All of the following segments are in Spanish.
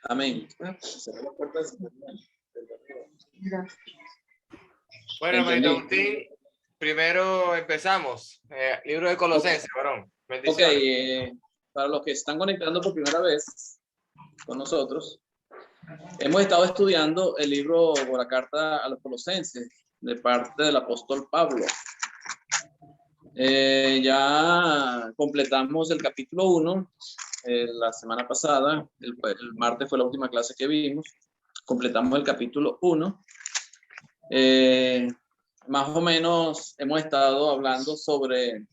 Amén. Bueno, hermanito Agustín, primero empezamos. Libro de Colosenses, varón. Bendiciones. Ok, para los que están conectando por primera vez con nosotros, hemos estado estudiando el libro o la carta a los Colosenses de parte del apóstol Pablo. Ya completamos el capítulo 1 la semana pasada, el martes fue la última clase que vimos, completamos el capítulo 1. Más o menos hemos estado hablando sobre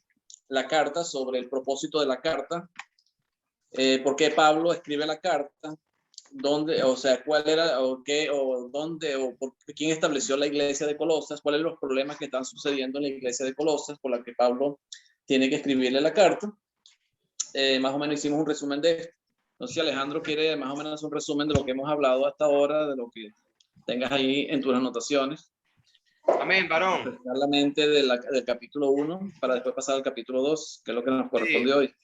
la carta, sobre el propósito de la carta, por qué Pablo escribe la carta, dónde, o sea, cuál era, o qué, o dónde, o por quién estableció la iglesia de Colosas, cuáles son los problemas que están sucediendo en la iglesia de Colosas, por la que Pablo tiene que escribirle la carta. Más o menos hicimos un resumen de esto. No sé si Alejandro quiere más o menos un resumen de lo que hemos hablado hasta ahora, de lo que tengas ahí en tus anotaciones. Amén, varón. Especialmente del capítulo 1, para después pasar al capítulo 2, que es lo que nos corresponde hoy.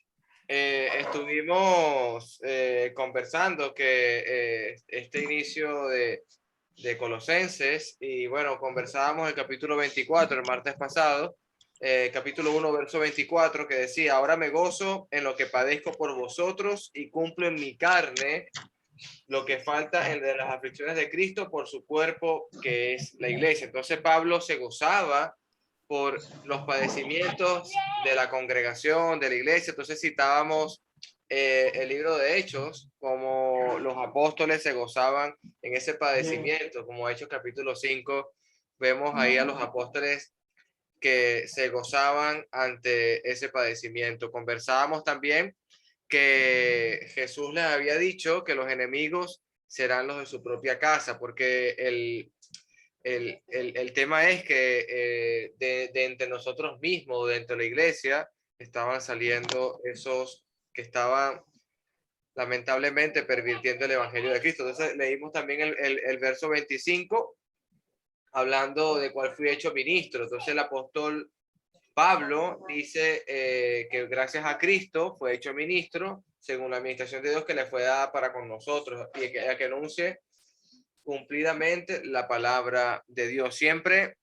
Estuvimos conversando que este inicio de Colosenses, y bueno, conversábamos el capítulo 24 el martes pasado, capítulo 1, verso 24, que decía: ahora me gozo en lo que padezco por vosotros y cumplo en mi carne lo que falta en de las aflicciones de Cristo por su cuerpo, que es la iglesia. Entonces Pablo se gozaba por los padecimientos de la congregación, de la iglesia. Entonces citábamos el libro de Hechos, como los apóstoles se gozaban en ese padecimiento, como Hechos capítulo 5, vemos ahí a los apóstoles que se gozaban ante ese padecimiento. Conversábamos también que Jesús les había dicho que los enemigos serán los de su propia casa, porque el tema es que de entre nosotros mismos, dentro de la iglesia, estaban saliendo esos que estaban lamentablemente pervirtiendo el evangelio de Cristo. Entonces leímos también el verso 25, hablando de cuál fui hecho ministro. Entonces el apóstol Pablo dice que gracias a Cristo fue hecho ministro según la administración de Dios que le fue dada para con nosotros, y que anuncie cumplidamente la palabra de Dios. Siempre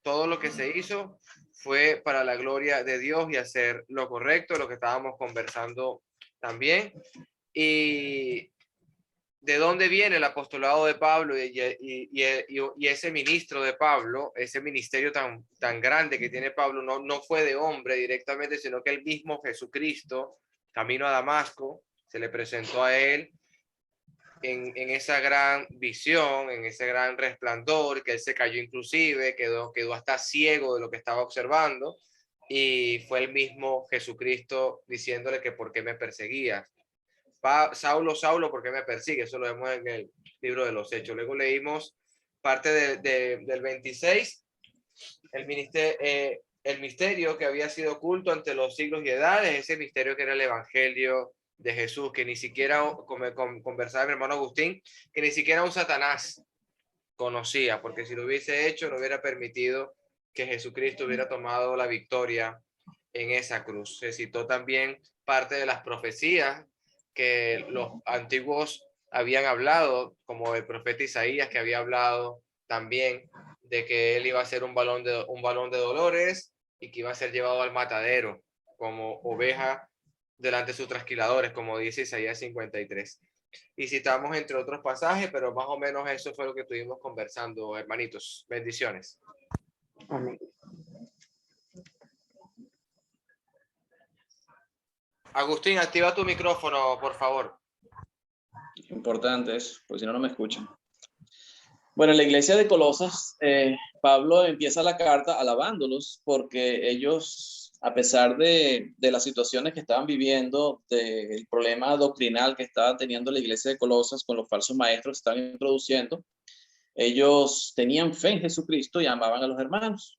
todo lo que se hizo fue para la gloria de Dios y hacer lo correcto, lo que estábamos conversando también. Y de dónde viene el apostolado de Pablo y ese ministro de Pablo, ese ministerio tan grande que tiene Pablo, no fue de hombre directamente, sino que el mismo Jesucristo, camino a Damasco, se le presentó a él en esa gran visión, en ese gran resplandor, que él se cayó inclusive, quedó hasta ciego de lo que estaba observando, y fue el mismo Jesucristo diciéndole que por qué me perseguías. Saulo, Saulo, ¿por qué me persigue? Eso lo vemos en el libro de los Hechos. Luego leímos parte del 26, el misterio que había sido oculto ante los siglos y edades, ese misterio que era el evangelio de Jesús, que ni siquiera, como conversaba mi hermano Agustín, que ni siquiera un Satanás conocía, porque si lo hubiese hecho no hubiera permitido que Jesucristo hubiera tomado la victoria en esa cruz. Se citó también parte de las profecías que los antiguos habían hablado, como el profeta Isaías, que había hablado también de que él iba a ser un balón de dolores y que iba a ser llevado al matadero como oveja delante de sus trasquiladores, como dice Isaías 53. Y citamos entre otros pasajes, pero más o menos eso fue lo que estuvimos conversando, hermanitos. Bendiciones. Amén. Agustín, activa tu micrófono, por favor. Importante eso, porque si no, no me escuchan. Bueno, en la iglesia de Colosas, Pablo empieza la carta alabándolos porque ellos, a pesar de las situaciones que estaban viviendo, del problema doctrinal que estaba teniendo la iglesia de Colosas con los falsos maestros que estaban introduciendo, ellos tenían fe en Jesucristo y amaban a los hermanos.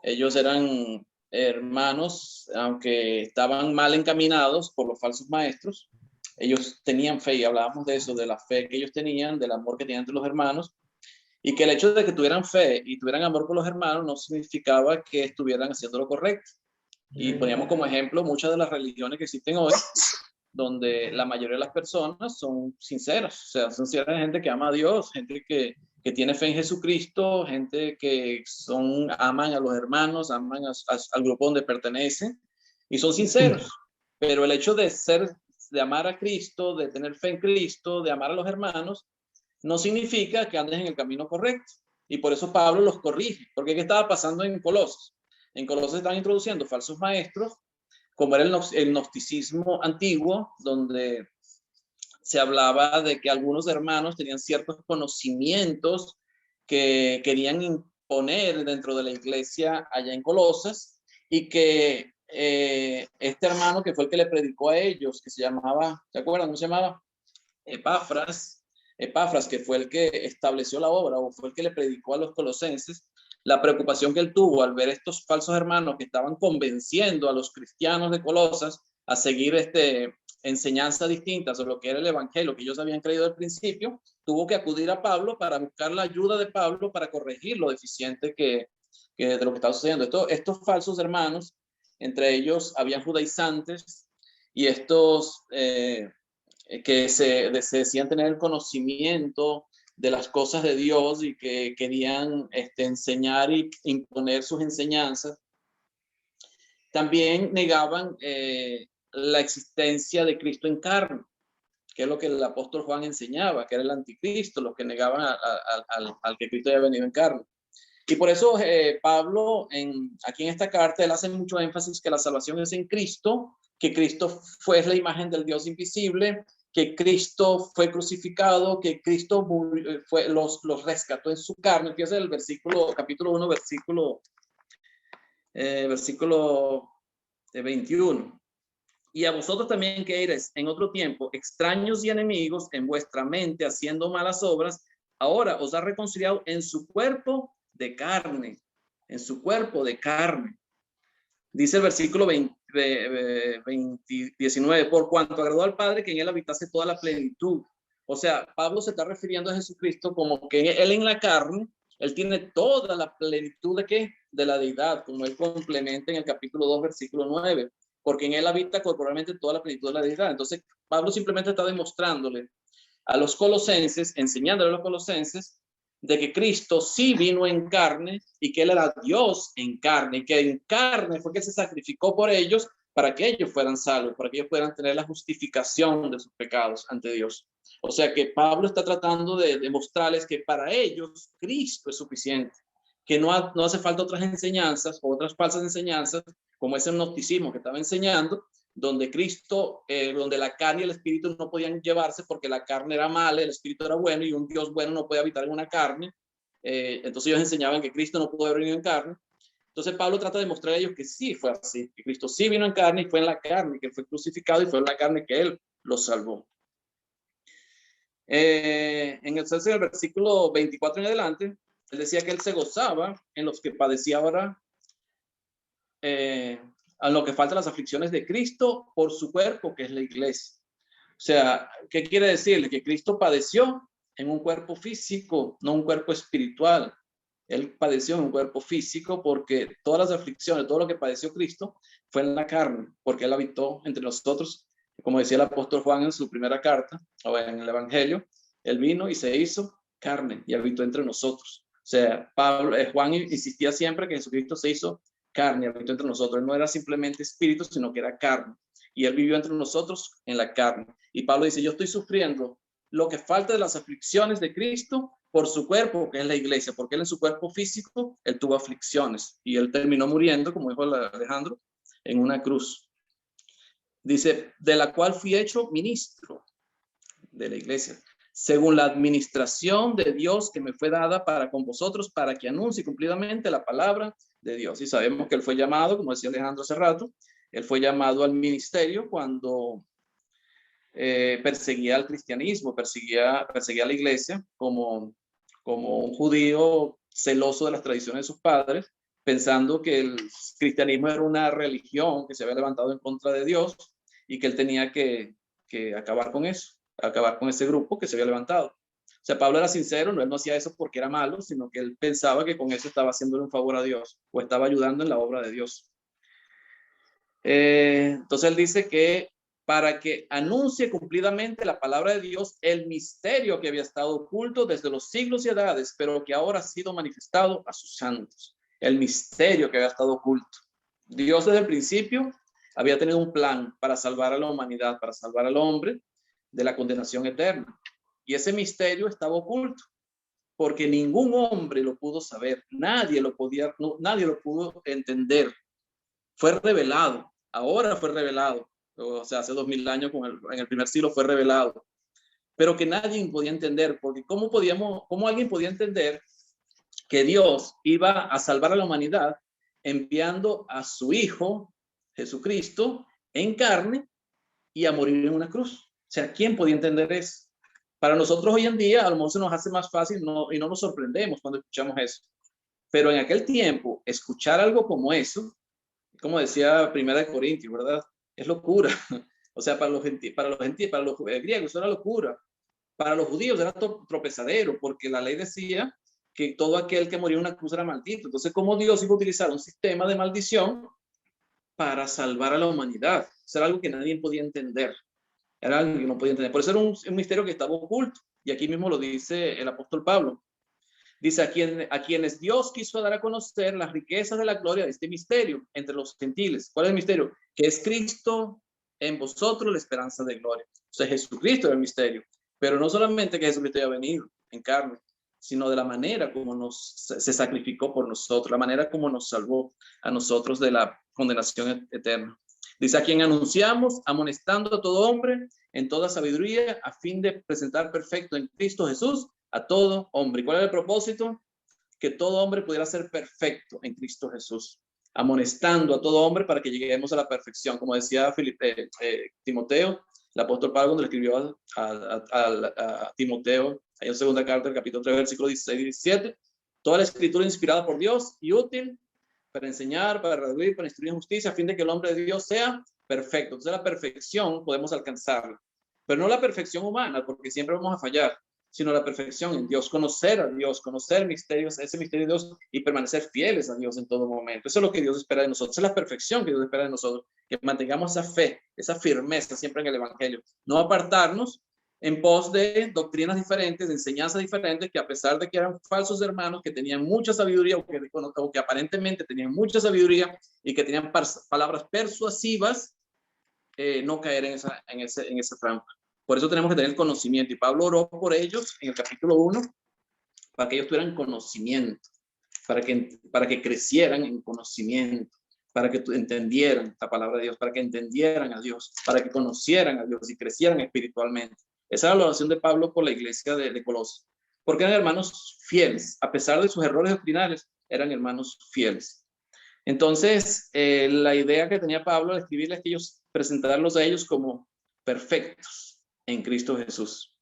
Ellos eran hermanos, aunque estaban mal encaminados por los falsos maestros, ellos tenían fe, y hablábamos de eso, de la fe que ellos tenían, del amor que tenían entre los hermanos, y que el hecho de que tuvieran fe y tuvieran amor por los hermanos no significaba que estuvieran haciendo lo correcto. Y poníamos como ejemplo muchas de las religiones que existen hoy, donde la mayoría de las personas son sinceras, o sea, son sinceras, gente que ama a Dios, gente que tiene fe en Jesucristo, gente que aman a los hermanos, aman al grupo donde pertenecen y son sinceros. Pero el hecho de amar a Cristo, de tener fe en Cristo, de amar a los hermanos, no significa que andes en el camino correcto. Y por eso Pablo los corrige. Porque ¿qué estaba pasando en Colosas? En Colosas estaban introduciendo falsos maestros, como era el gnosticismo antiguo, donde se hablaba de que algunos hermanos tenían ciertos conocimientos que querían imponer dentro de la iglesia allá en Colosas, y que este hermano que fue el que le predicó a ellos, que se llamaba, ¿se acuerdan cómo se llamaba? Epafras, que fue el que estableció la obra o fue el que le predicó a los colosenses, la preocupación que él tuvo al ver estos falsos hermanos que estaban convenciendo a los cristianos de Colosas a seguir enseñanzas distintas o lo que era el evangelio que ellos habían creído al principio, tuvo que acudir a Pablo para buscar la ayuda de Pablo para corregir lo deficiente que de lo que estaba sucediendo. Estos falsos hermanos, entre ellos habían judaizantes y estos que se decían tener el conocimiento de las cosas de Dios y que querían enseñar y imponer sus enseñanzas. También negaban la existencia de Cristo en carne, que es lo que el apóstol Juan enseñaba, que era el anticristo, los que negaban al que Cristo había venido en carne. Y por eso Pablo, aquí en esta carta, él hace mucho énfasis que la salvación es en Cristo, que Cristo fue la imagen del Dios invisible, que Cristo fue crucificado, que Cristo los rescató en su carne. Empieza el capítulo 1, versículo 21. Y a vosotros también que eres en otro tiempo extraños y enemigos en vuestra mente haciendo malas obras, ahora os ha reconciliado en su cuerpo de carne, en su cuerpo de carne. Dice el versículo 19, por cuanto agradó al Padre que en él habitase toda la plenitud. O sea, Pablo se está refiriendo a Jesucristo como que él en la carne, él tiene toda la plenitud de ¿qué? De la deidad, como él complementa en el capítulo 2, versículo 9, porque en él habita corporalmente toda la plenitud de la deidad. Entonces, Pablo simplemente está demostrándole a los colosenses, enseñándole a los colosenses, de que Cristo sí vino en carne y que él era Dios en carne, y que en carne fue que se sacrificó por ellos para que ellos fueran salvos, para que ellos puedan tener la justificación de sus pecados ante Dios. O sea que Pablo está tratando de demostrarles que para ellos Cristo es suficiente, que no hace falta otras enseñanzas o otras falsas enseñanzas, como ese gnosticismo que estaba enseñando, donde Cristo, donde la carne y el espíritu no podían llevarse porque la carne era mala, el espíritu era bueno y un Dios bueno no puede habitar en una carne. Entonces ellos enseñaban que Cristo no pudo haber venido en carne. Entonces Pablo trata de mostrar a ellos que sí fue así, que Cristo sí vino en carne y fue en la carne, que fue crucificado y fue en la carne que él los salvó. En el versículo 24 en adelante, él decía que él se gozaba en los que padecía ahora, a lo que faltan las aflicciones de Cristo por su cuerpo, que es la iglesia. O sea, ¿qué quiere decirle? Que Cristo padeció en un cuerpo físico, no un cuerpo espiritual. Él padeció en un cuerpo físico porque todas las aflicciones, todo lo que padeció Cristo fue en la carne, porque él habitó entre nosotros, como decía el apóstol Juan en su primera carta, o en el Evangelio, él vino y se hizo carne y habitó entre nosotros. O sea, Juan insistía siempre que Jesucristo se hizo carne, habitó entre nosotros. Él no era simplemente espíritu, sino que era carne. Y él vivió entre nosotros en la carne. Y Pablo dice, yo estoy sufriendo lo que falta de las aflicciones de Cristo por su cuerpo, que es la iglesia, porque él en su cuerpo físico, él tuvo aflicciones y él terminó muriendo, como dijo Alejandro, en una cruz. Dice, de la cual fui hecho ministro de la iglesia, según la administración de Dios que me fue dada para con vosotros, para que anuncie cumplidamente la palabra de Dios. Y sabemos que él fue llamado, como decía Alejandro hace rato, él fue llamado al ministerio cuando perseguía al cristianismo, perseguía a la iglesia como un judío celoso de las tradiciones de sus padres, pensando que el cristianismo era una religión que se había levantado en contra de Dios y que él tenía que acabar con eso, acabar con ese grupo que se había levantado. O sea, Pablo era sincero, él no hacía eso porque era malo, sino que él pensaba que con eso estaba haciéndole un favor a Dios o estaba ayudando en la obra de Dios. Entonces él dice que para que anuncie cumplidamente la palabra de Dios, el misterio que había estado oculto desde los siglos y edades, pero que ahora ha sido manifestado a sus santos. El misterio que había estado oculto. Dios desde el principio había tenido un plan para salvar a la humanidad, para salvar al hombre de la condenación eterna. Y ese misterio estaba oculto, porque ningún hombre lo pudo saber, nadie lo pudo entender. Fue revelado, ahora fue revelado, o sea, hace 2000 años en el primer siglo fue revelado, pero que nadie podía entender, porque ¿cómo alguien podía entender que Dios iba a salvar a la humanidad enviando a su Hijo, Jesucristo, en carne y a morir en una cruz? O sea, ¿quién podía entender eso? Para nosotros hoy en día a lo mejor se nos hace más fácil y no nos sorprendemos cuando escuchamos eso. Pero en aquel tiempo, escuchar algo como eso, como decía Primera de Corintios, ¿verdad? Es locura. O sea, para los griegos eso era locura. Para los judíos era tropezadero, porque la ley decía que todo aquel que moría en una cruz era maldito. Entonces, ¿cómo Dios iba a utilizar un sistema de maldición para salvar a la humanidad? Eso era algo que nadie podía entender. Era algo que no podía entender. Por eso era un misterio que estaba oculto. Y aquí mismo lo dice el apóstol Pablo. Dice, a quienes Dios quiso dar a conocer las riquezas de la gloria de este misterio entre los gentiles. ¿Cuál es el misterio? Que es Cristo en vosotros, la esperanza de gloria. O sea, Jesucristo es el misterio. Pero no solamente que Jesucristo haya venido en carne, sino de la manera como se sacrificó por nosotros, la manera como nos salvó a nosotros de la condenación eterna. Dice, a quien anunciamos, amonestando a todo hombre en toda sabiduría, a fin de presentar perfecto en Cristo Jesús a todo hombre. ¿Y cuál es el propósito? Que todo hombre pudiera ser perfecto en Cristo Jesús, amonestando a todo hombre para que lleguemos a la perfección. Como decía Timoteo, el apóstol Pablo cuando le escribió a Timoteo, ahí en segunda carta, el capítulo 3, versículo 16 y 17, toda la escritura inspirada por Dios y útil para enseñar, para redarguir, para instruir en justicia, a fin de que el hombre de Dios sea perfecto. Entonces la perfección podemos alcanzarla, pero no la perfección humana, porque siempre vamos a fallar, sino la perfección en Dios, conocer a Dios, conocer misterios, ese misterio de Dios y permanecer fieles a Dios en todo momento. Eso es lo que Dios espera de nosotros, es la perfección que Dios espera de nosotros, que mantengamos esa fe, esa firmeza siempre en el Evangelio, no apartarnos en pos de doctrinas diferentes, de enseñanzas diferentes, que a pesar de que eran falsos hermanos, que tenían mucha sabiduría o que aparentemente tenían mucha sabiduría y que tenían palabras persuasivas, no caer en esa trampa. Por eso tenemos que tener conocimiento. Y Pablo oró por ellos en el capítulo 1, para que ellos tuvieran conocimiento, para que crecieran en conocimiento, para que entendieran la palabra de Dios, para que entendieran a Dios, para que conocieran a Dios y crecieran espiritualmente. Esa era la oración de Pablo por la iglesia de Colosas, porque eran hermanos fieles, a pesar de sus errores doctrinales, eran hermanos fieles. Entonces, la idea que tenía Pablo al escribirles que ellos, presentarlos a ellos como perfectos en Cristo Jesús.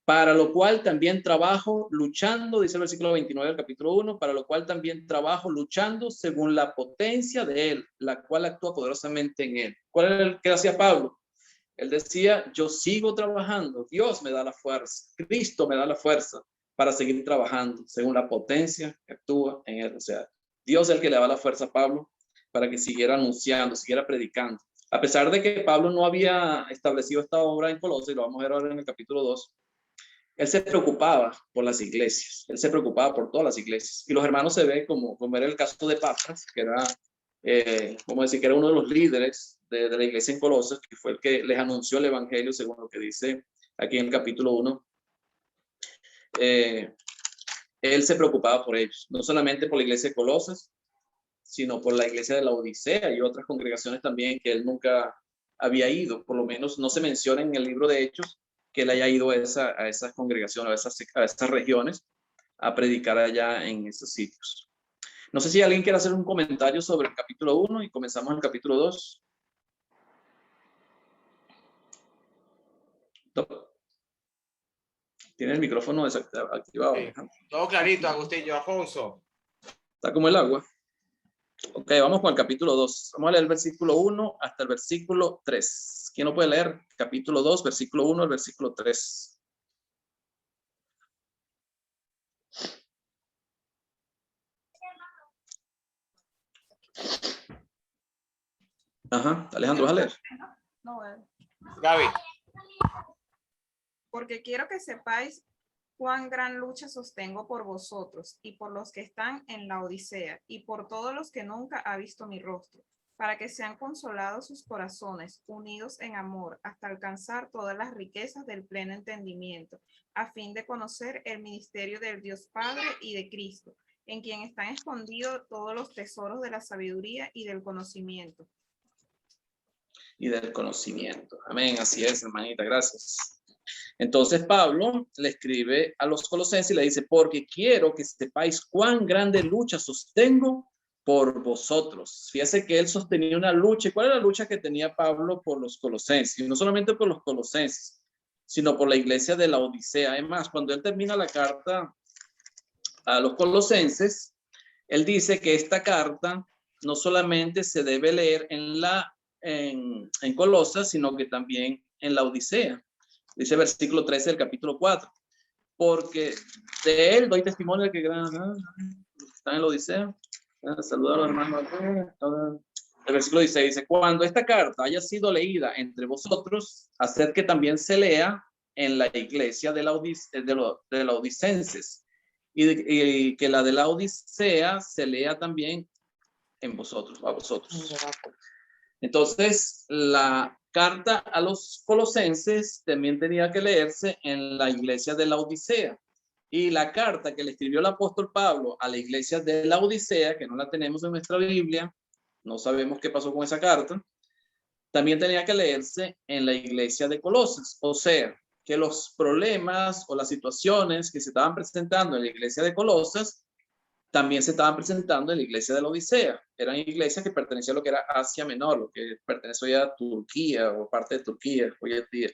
Para lo cual también trabajo luchando, dice el versículo 29 del capítulo 1, para lo cual también trabajo luchando según la potencia de Él, la cual actúa poderosamente en Él. ¿Cuál era el que hacía Pablo? Él decía, yo sigo trabajando, Dios me da la fuerza, Cristo me da la fuerza para seguir trabajando según la potencia que actúa en Él. O sea, Dios es el que le da la fuerza a Pablo para que siguiera anunciando, siguiera predicando. A pesar de que Pablo no había establecido esta obra en Colosas, y lo vamos a ver ahora en el capítulo 2, él se preocupaba por las iglesias, él se preocupaba por todas las iglesias. Y los hermanos se ve como era el caso de Pafras, que era, como decir, que era uno de los líderes de la iglesia en Colosas, que fue el que les anunció el evangelio, según lo que dice aquí en el capítulo 1. Él se preocupaba por ellos, no solamente por la iglesia de Colosas, sino por la iglesia de la Odisea y otras congregaciones también que él nunca había ido. Por lo menos no se menciona en el libro de Hechos que él haya ido a esas congregaciones, a esas regiones, a predicar allá en esos sitios. No sé si alguien quiere hacer un comentario sobre el capítulo 1 y comenzamos el capítulo 2. ¿Tiene el micrófono activado? Sí. Todo clarito, Agustín, Alfonso. Está como el agua. Ok, vamos con el capítulo 2. Vamos a leer el versículo 1 hasta el versículo 3. ¿Quién no puede leer? Capítulo 2, versículo 1 al versículo 3. Ajá, Alejandro, ¿vas a leer? No, Gaby. porque quiero que sepáis cuán gran lucha sostengo por vosotros y por los que están en la Odisea y por todos los que nunca ha visto mi rostro, para que sean consolados sus corazones, unidos en amor, hasta alcanzar todas las riquezas del pleno entendimiento, a fin de conocer el ministerio del Dios Padre y de Cristo, en quien están escondidos todos los tesoros de la sabiduría y del conocimiento. Y del conocimiento. Amén, así es, hermanita, gracias. Entonces Pablo le escribe a los colosenses y le dice, porque quiero que sepáis cuán grande lucha sostengo por vosotros. Fíjese que él sostenía una lucha. ¿Y cuál era la lucha que tenía Pablo por los colosenses? Y no solamente por los colosenses, sino por la iglesia de la Odisea. Además, cuando él termina la carta a los colosenses, él dice que esta carta no solamente se debe leer en Colosas, sino que también en la Odisea. Dice el versículo 13 del capítulo 4. Porque de él doy testimonio de que están en la Odisea. Saludos a los hermanos. El versículo 16 dice, cuando esta carta haya sido leída entre vosotros, haced que también se lea en la iglesia de la Odicenses y que la de la Odisea se lea también en vosotros, a vosotros. Entonces, la carta a los colosenses también tenía que leerse en la iglesia de la Odisea. Y la carta que le escribió el apóstol Pablo a la iglesia de la Odisea, que no la tenemos en nuestra Biblia, no sabemos qué pasó con esa carta, también tenía que leerse en la iglesia de Colosas. O sea, que los problemas o las situaciones que se estaban presentando en la iglesia de Colosas también se estaban presentando en la iglesia de la Odisea. Eran iglesias que pertenecían a lo que era Asia Menor, lo que pertenece hoy a Turquía o parte de Turquía hoy en día.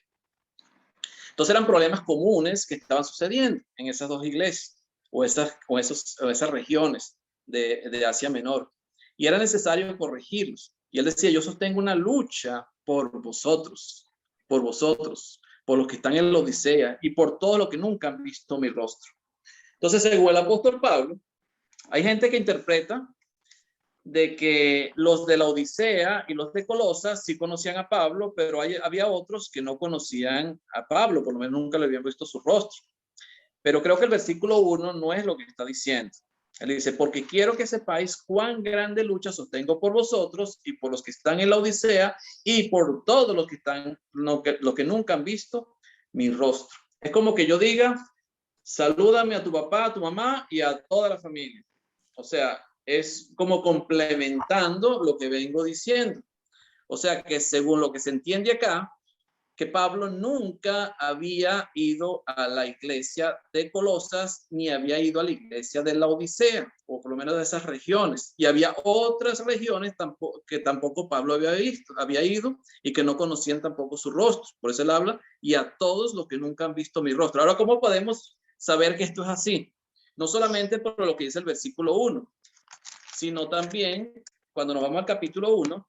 Entonces eran problemas comunes que estaban sucediendo en esas dos iglesias o esas regiones de Asia Menor. Y era necesario corregirlos. Y él decía, yo sostengo una lucha por vosotros, por los que están en la Odisea y por todos los que nunca han visto mi rostro. Entonces, según el apóstol Pablo, hay gente que interpreta de que los de la Odisea y los de Colosas sí conocían a Pablo, pero había otros que no conocían a Pablo, por lo menos nunca le habían visto su rostro. Pero creo que el versículo 1 no es lo que está diciendo. Él dice, porque quiero que sepáis cuán grande lucha sostengo por vosotros y por los que están en la Odisea y por todos los que están, los que nunca han visto mi rostro. Es como que yo diga, salúdame a tu papá, a tu mamá y a toda la familia. O sea, es como complementando lo que vengo diciendo. O sea, que según lo que se entiende acá, que Pablo nunca había ido a la iglesia de Colosas ni había ido a la iglesia de la Odisea, o por lo menos de esas regiones. Y había otras regiones que tampoco Pablo había ido y que no conocían tampoco su rostro. Por eso él habla, y a todos los que nunca han visto mi rostro. Ahora, ¿cómo podemos saber que esto es así? No solamente por lo que dice el versículo 1, sino también cuando nos vamos al capítulo 1,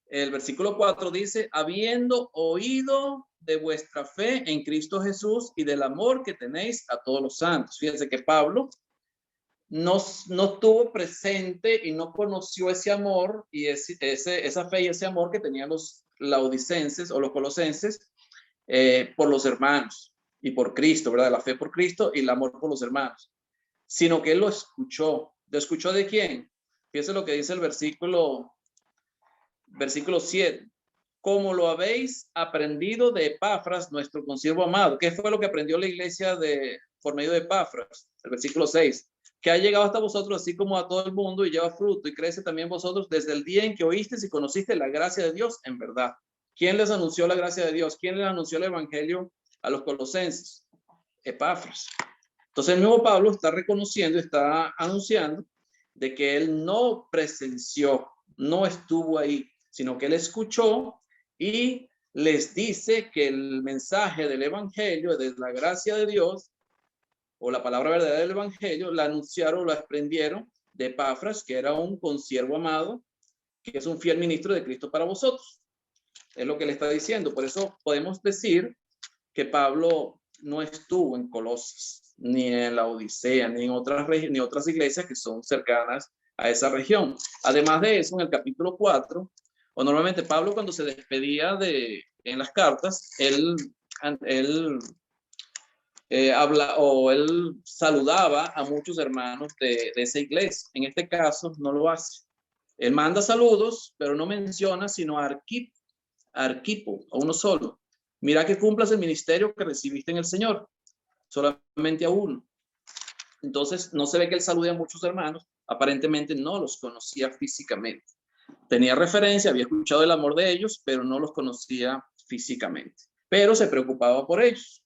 el versículo 4 dice, habiendo oído de vuestra fe en Cristo Jesús y del amor que tenéis a todos los santos. Fíjense que Pablo no estuvo presente y no conoció ese amor y esa fe y ese amor que tenían los laodicenses o los colosenses por los hermanos y por Cristo, ¿verdad? La fe por Cristo y el amor por los hermanos. Sino que él lo escuchó. ¿Lo escuchó de quién? Fíjense lo que dice el versículo 7. Como lo habéis aprendido de Epafras, nuestro consiervo amado. ¿Qué fue lo que aprendió la iglesia por medio de Epafras? El versículo 6. Que ha llegado hasta vosotros así como a todo el mundo y lleva fruto y crece también vosotros desde el día en que oísteis y conociste la gracia de Dios en verdad. ¿Quién les anunció la gracia de Dios? ¿Quién les anunció el evangelio a los colosenses? Epafras. Entonces el mismo Pablo está reconociendo, está anunciando de que él no presenció, no estuvo ahí, sino que él escuchó y les dice que el mensaje del evangelio, de la gracia de Dios, o la palabra verdadera del evangelio, la anunciaron, la aprendieron de Epafras, que era un consiervo amado, que es un fiel ministro de Cristo para vosotros. Es lo que le está diciendo. Por eso podemos decir que Pablo no estuvo en Colosas, ni en la Odisea, ni en otras iglesias que son cercanas a esa región. Además de eso, en el capítulo 4, o normalmente Pablo cuando se despedía en las cartas, él él saludaba a muchos hermanos de esa iglesia. En este caso no lo hace. Él manda saludos, pero no menciona sino a Arquipo, a uno solo. Mira que cumplas el ministerio que recibiste en el Señor, solamente a uno. Entonces no se ve que él salude a muchos hermanos, aparentemente no los conocía físicamente. Tenía referencia, había escuchado el amor de ellos, pero no los conocía físicamente. Pero se preocupaba por ellos.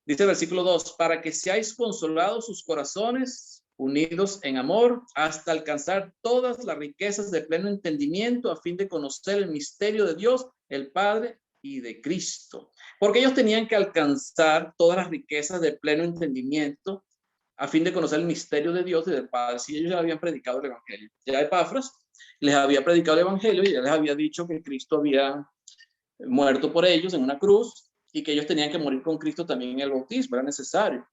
Dice el versículo 2, para que seáis consolados sus corazones, unidos en amor, hasta alcanzar todas las riquezas de pleno entendimiento, a fin de conocer el misterio de Dios, el Padre y de Cristo. Porque ellos tenían que alcanzar todas las riquezas de pleno entendimiento, a fin de conocer el misterio de Dios y del Padre. Si ellos ya habían predicado el Evangelio. Ya Epafras les había predicado el Evangelio y ya les había dicho que Cristo había muerto por ellos en una cruz, y que ellos tenían que morir con Cristo también en el bautismo, era necesario.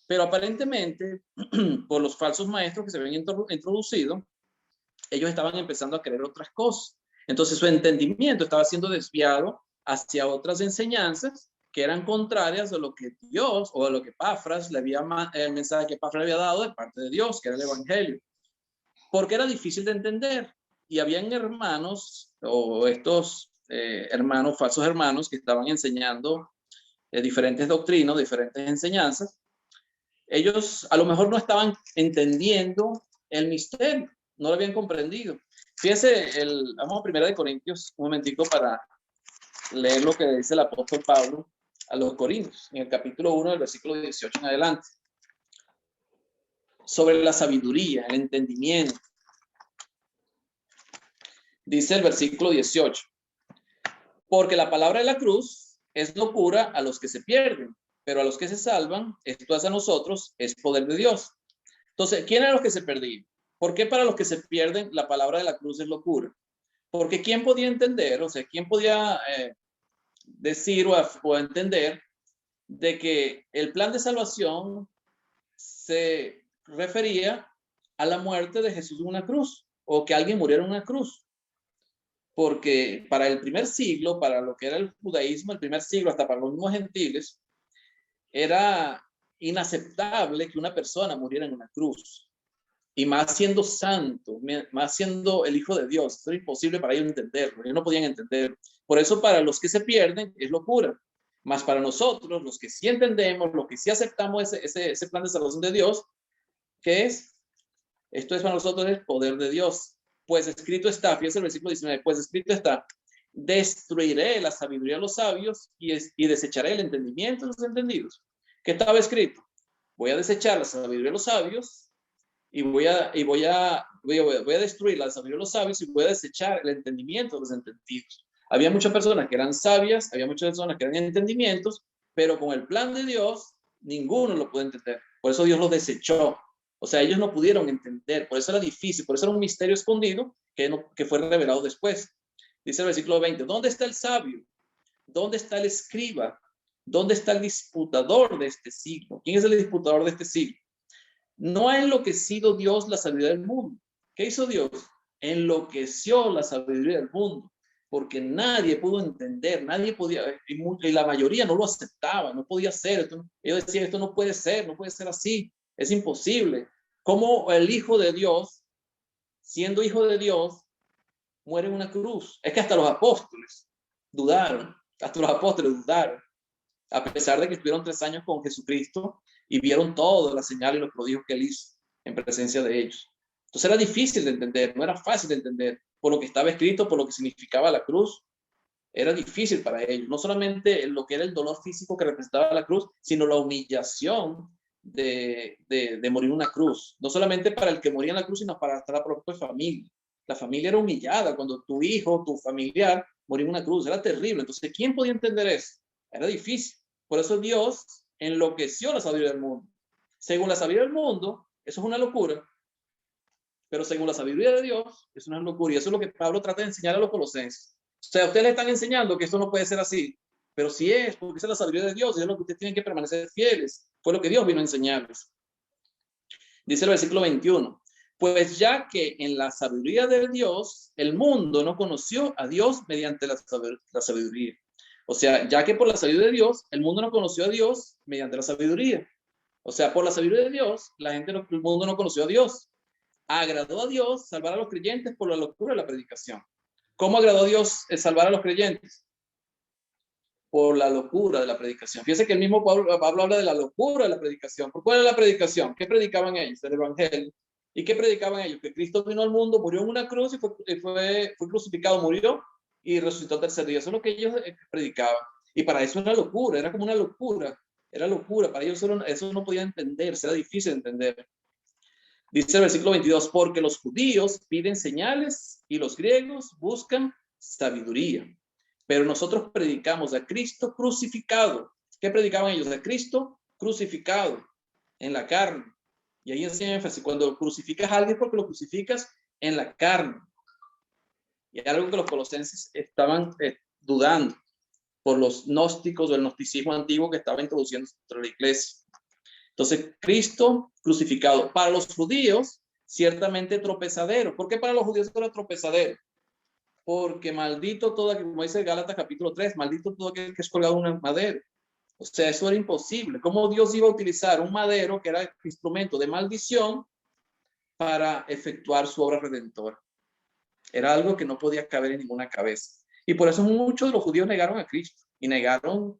Pero aparentemente, por los falsos maestros que se habían introducido, ellos estaban empezando a creer otras cosas. Entonces su entendimiento estaba siendo desviado hacia otras enseñanzas que eran contrarias a lo que Dios, o a lo que Epafras el mensaje que Epafras le había dado de parte de Dios, que era el Evangelio. Porque era difícil de entender. Y habían hermanos, o estos hermanos, falsos hermanos, que estaban enseñando diferentes doctrinas, diferentes enseñanzas. Ellos a lo mejor no estaban entendiendo el misterio, no lo habían comprendido. Fíjense, vamos a 1 Corintios un momentico para leer lo que dice el apóstol Pablo a los Corintios, en el capítulo 1, del versículo 18 en adelante, sobre la sabiduría, el entendimiento. Dice el versículo 18, porque la palabra de la cruz es locura a los que se pierden, pero a los que se salvan, esto es a nosotros, es poder de Dios. Entonces, ¿quién eran los que se perdían? ¿Por qué para los que se pierden la palabra de la cruz es locura? Porque ¿quién podía entender? O sea, ¿quién podía decir o entender de que el plan de salvación se refería a la muerte de Jesús en una cruz, o que alguien muriera en una cruz? Porque para el primer siglo, para lo que era el judaísmo, el primer siglo, hasta para los mismos gentiles, era inaceptable que una persona muriera en una cruz. Y más siendo santo, más siendo el Hijo de Dios, eso era imposible para ellos entenderlo, ellos no podían entender. Por eso para los que se pierden es locura. Más para nosotros, los que sí entendemos, los que sí aceptamos ese plan de salvación de Dios, ¿qué es? Esto es para nosotros el poder de Dios. Pues escrito está, fíjense el versículo 19, pues escrito está, destruiré la sabiduría de los sabios y desecharé el entendimiento de los entendidos. ¿Qué estaba escrito? Voy a desechar la sabiduría de los sabios y voy a destruir la sabiduría de los sabios y voy a desechar el entendimiento de los entendidos. Había muchas personas que eran sabias, había muchas personas que eran entendimientos, pero con el plan de Dios, ninguno lo puede entender. Por eso Dios los desechó. O sea, ellos no pudieron entender, por eso era difícil, por eso era un misterio escondido que fue revelado después. Dice el versículo 20, ¿dónde está el sabio? ¿Dónde está el escriba? ¿Dónde está el disputador de este siglo? ¿Quién es el disputador de este siglo? No ha enloquecido Dios la sabiduría del mundo. ¿Qué hizo Dios? Enloqueció la sabiduría del mundo, porque nadie pudo entender, nadie podía, y la mayoría no lo aceptaba, no podía ser. Ellos decían, esto no puede ser así, es imposible. ¿Cómo el Hijo de Dios, siendo Hijo de Dios, muere en una cruz? Es que hasta los apóstoles dudaron, a pesar de que estuvieron 3 años con Jesucristo y vieron todas las señales y los prodigios que él hizo en presencia de ellos. Entonces era difícil de entender, no era fácil de entender, por lo que estaba escrito, por lo que significaba la cruz. Era difícil para ellos, no solamente lo que era el dolor físico que representaba la cruz, sino la humillación de morir en una cruz. No solamente para el que moría en la cruz, sino para la propia familia. La familia era humillada cuando tu hijo, tu familiar, moría en una cruz. Era terrible. Entonces, ¿quién podía entender eso? Era difícil. Por eso Dios enloqueció la sabiduría del mundo. Según la sabiduría del mundo, eso es una locura. Pero según la sabiduría de Dios, es una locura. Y eso es lo que Pablo trata de enseñar a los colosenses. O sea, ustedes le están enseñando que esto no puede ser así. Pero sí es, porque esa es la sabiduría de Dios. Y es lo que ustedes tienen que permanecer fieles. Fue lo que Dios vino a enseñarles. Dice el versículo 21. Pues ya que en la sabiduría de Dios, el mundo no conoció a Dios mediante la sabiduría. O sea, ya que por la sabiduría de Dios, el mundo no conoció a Dios mediante la sabiduría. O sea, por la sabiduría de Dios, el mundo no conoció a Dios. Agradó a Dios salvar a los creyentes por la locura de la predicación. ¿Cómo agradó a Dios salvar a los creyentes? Por la locura de la predicación. Fíjense que el mismo Pablo habla de la locura de la predicación. ¿Por cuál es la predicación? ¿Qué predicaban ellos? El evangelio. ¿Y qué predicaban ellos? Que Cristo vino al mundo, murió en una cruz y fue crucificado, murió y resucitó al tercer día. Eso es lo que ellos predicaban. Y para eso era locura, era como una locura. Era locura. Para ellos eso no podía entenderse, era difícil de entender. Dice el versículo 22, porque los judíos piden señales y los griegos buscan sabiduría. Pero nosotros predicamos a Cristo crucificado. ¿Qué predicaban ellos? A Cristo crucificado en la carne. Y ahí enseña énfasis, cuando crucificas a alguien porque lo crucificas en la carne. Y es algo que los colosenses estaban dudando por los gnósticos o el gnosticismo antiguo que estaba introduciendo dentro de la iglesia. Entonces, Cristo crucificado. Para los judíos, ciertamente tropezadero. ¿Por qué para los judíos era tropezadero? Porque maldito todo aquel, como dice Gálatas capítulo 3, maldito todo aquel que es colgado en un madero. O sea, eso era imposible. ¿Cómo Dios iba a utilizar un madero que era el instrumento de maldición para efectuar su obra redentora? Era algo que no podía caber en ninguna cabeza. Y por eso muchos de los judíos negaron a Cristo y negaron,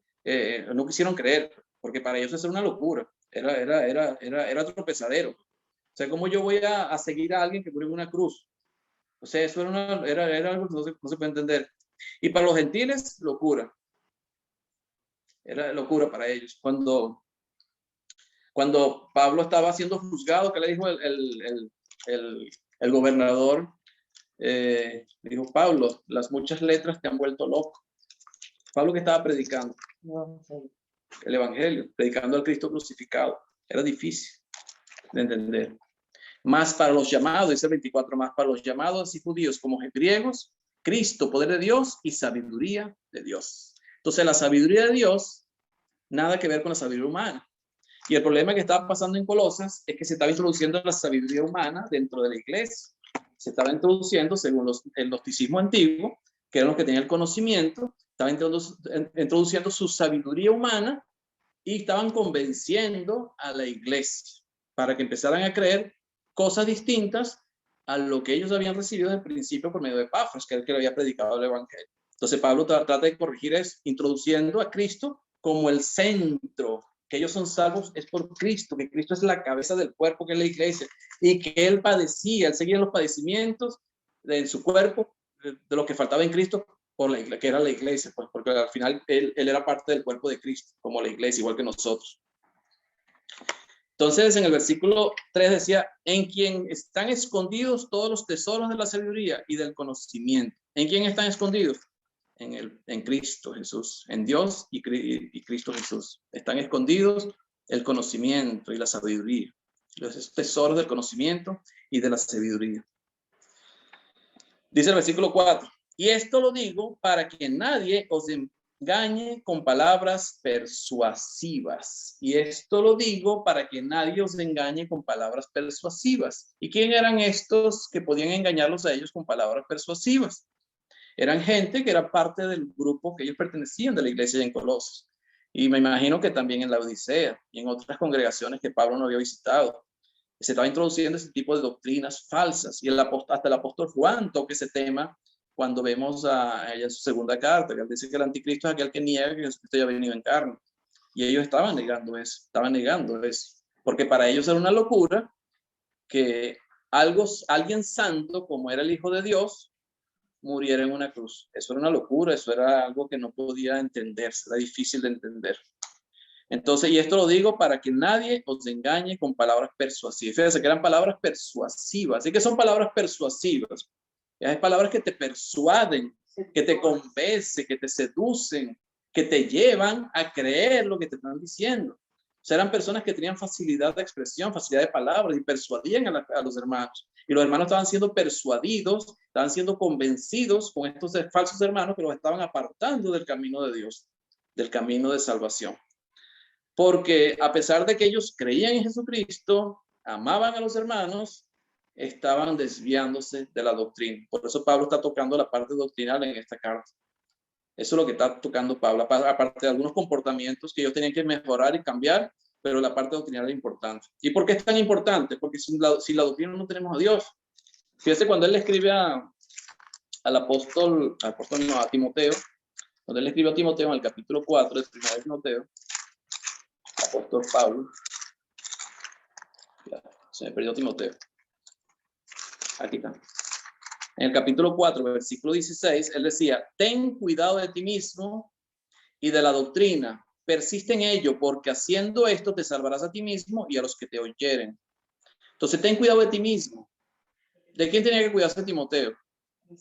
no quisieron creer, porque para ellos eso era una locura. Era tropezadero. O sea, ¿cómo yo voy a seguir a alguien que murió en una cruz? O sea, eso era algo que no se puede entender. Y para los gentiles, locura. Era locura para ellos. Cuando Pablo estaba siendo juzgado, ¿qué le dijo el gobernador? Le dijo, Pablo, las muchas letras te han vuelto loco. Pablo que estaba predicando el evangelio, predicando al Cristo crucificado. Era difícil de entender. Más para los llamados, dice el 24, más para los llamados y judíos como griegos, Cristo, poder de Dios y sabiduría de Dios. Entonces la sabiduría de Dios, nada que ver con la sabiduría humana. Y el problema que estaba pasando en Colosas es que se estaba introduciendo la sabiduría humana dentro de la iglesia. Se estaba introduciendo, según el gnosticismo antiguo, que eran los que tenían el conocimiento, estaban introduciendo su sabiduría humana y estaban convenciendo a la iglesia para que empezaran a creer cosas distintas a lo que ellos habían recibido desde el principio por medio de Epafras, que es el que le había predicado el evangelio. Entonces Pablo trata de corregir eso, introduciendo a Cristo como el centro, que ellos son salvos es por Cristo, que Cristo es la cabeza del cuerpo que es la iglesia, y que él padecía, él seguía los padecimientos en su cuerpo, de lo que faltaba en Cristo, por la iglesia, que era la iglesia, pues, porque al final él era parte del cuerpo de Cristo, como la iglesia, igual que nosotros. Entonces, en el versículo 3 decía, en quien están escondidos todos los tesoros de la sabiduría y del conocimiento. ¿En quién están escondidos? En Cristo Jesús, en Dios y Cristo Jesús. Están escondidos el conocimiento y la sabiduría. Los tesoros del conocimiento y de la sabiduría. Dice el versículo 4, y esto lo digo para que nadie os engañe con palabras persuasivas. Y esto lo digo para que nadie os engañe con palabras persuasivas. ¿Y quién eran estos que podían engañarlos a ellos con palabras persuasivas? Eran gente que era parte del grupo que ellos pertenecían de la iglesia en Colosas. Y me imagino que también en la Odisea y en otras congregaciones que Pablo no había visitado. Se estaba introduciendo ese tipo de doctrinas falsas. Y hasta el apóstol Juan toca ese tema cuando vemos a ella en su segunda carta, que él dice que el anticristo es aquel que niega que Jesucristo haya venido en carne. Y ellos estaban negando eso. Porque para ellos era una locura que alguien santo, como era el Hijo de Dios, muriera en una cruz. Eso era una locura, eso era algo que no podía entenderse, era difícil de entender. Entonces, y esto lo digo para que nadie os engañe con palabras persuasivas. Fíjense que eran palabras persuasivas. ¿Y qué son palabras persuasivas? Hay palabras que te persuaden, que te convencen, que te seducen, que te llevan a creer lo que te están diciendo. O sea, eran personas que tenían facilidad de expresión, facilidad de palabras y persuadían a los hermanos. Y los hermanos estaban siendo persuadidos, estaban siendo convencidos con estos falsos hermanos que los estaban apartando del camino de Dios, del camino de salvación. Porque a pesar de que ellos creían en Jesucristo, amaban a los hermanos, estaban desviándose de la doctrina. Por eso Pablo está tocando la parte doctrinal en esta carta. Eso es lo que está tocando Pablo, aparte de algunos comportamientos que ellos tenían que mejorar y cambiar, pero la parte doctrinal es importante. ¿Y por qué es tan importante? Porque sin la doctrina no tenemos a Dios. Fíjese cuando él le escribe a Timoteo, cuando él le escribe a Timoteo en el capítulo 4 de 1 de Timoteo, el apóstol Pablo, ya, se me perdió Timoteo, aquí está. En el capítulo 4, versículo 16, él decía, ten cuidado de ti mismo y de la doctrina, persiste en ello, porque haciendo esto te salvarás a ti mismo y a los que te oyeren. Entonces, ten cuidado de ti mismo. ¿De quién tenía que cuidarse Timoteo? O